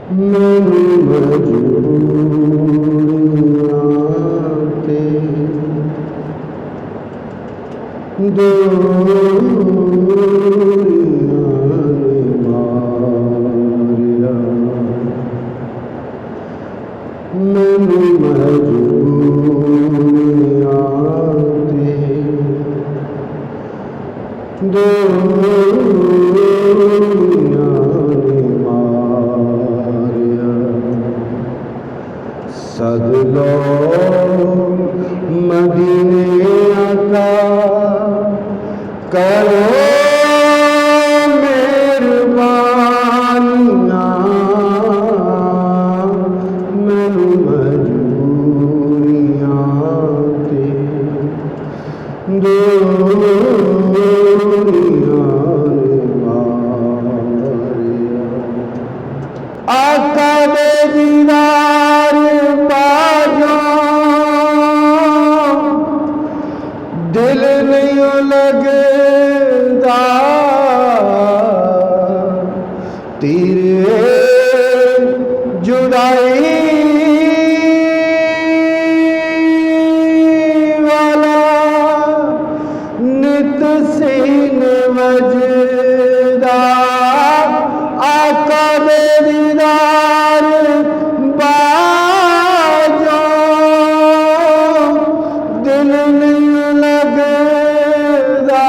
मैनू मजबूरियां ते दूरियां ने मारिया। मैनू मजबूरियां ते दूरियां ने मारिया। सदलो मदीने आका करो मेहरबानियां। मैनू मजबूरियां ते दूरियां ने मारिया। आका दे दीदार पाजो दिल नहीं लगदा। तेरे जुदाई वाला नित सीन वजदा। आका दे दीदार बाजो दिल नहीं लगदा।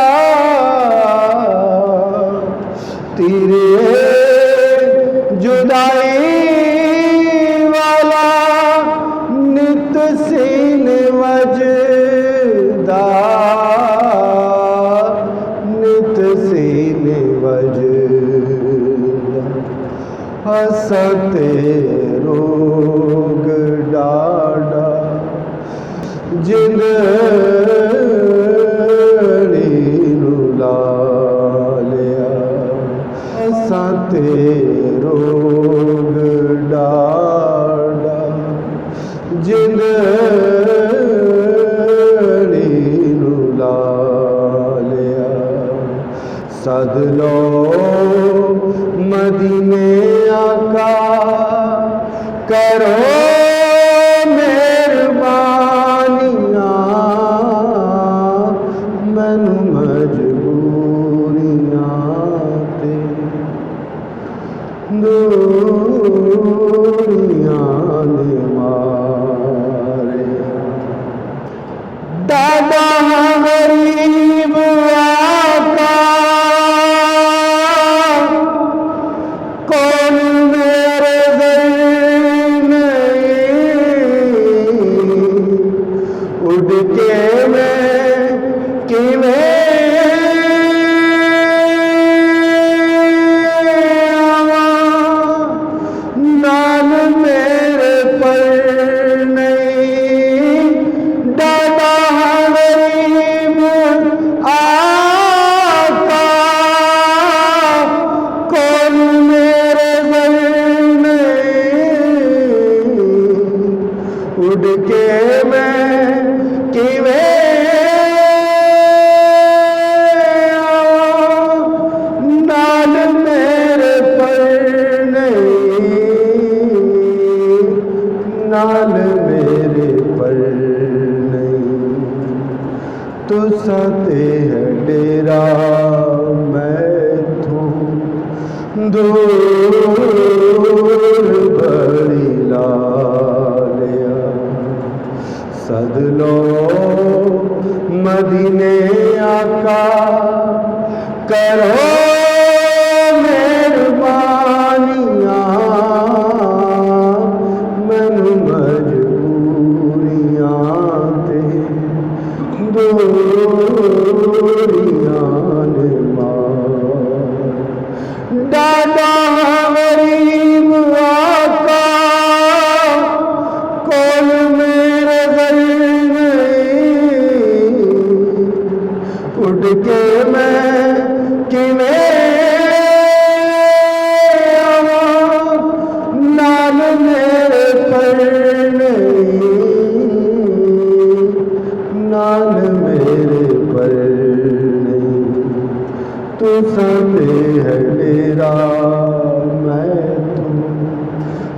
तेरे जुदाई वाला नित सीन वजदा। नित सीन वजदा। हसते रोग डाडा जिंदड़ी नू ला लिया। हसते रोग डाडा जिंदड़ी नू ला लिया। सदलो मदीने आका करो मेहरबानियां। मैनू मजबूरियां ते दूरियां ने मारिया। दादा गरीब आका कौन मेरे दिल में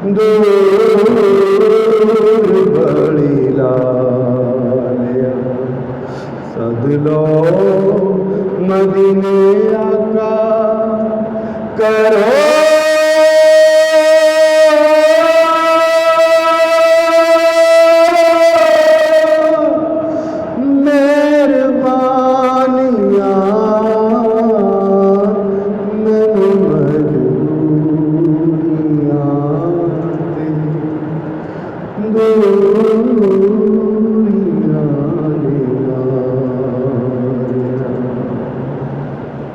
दूर बड़ी लालिया सद लो मदीने आका करो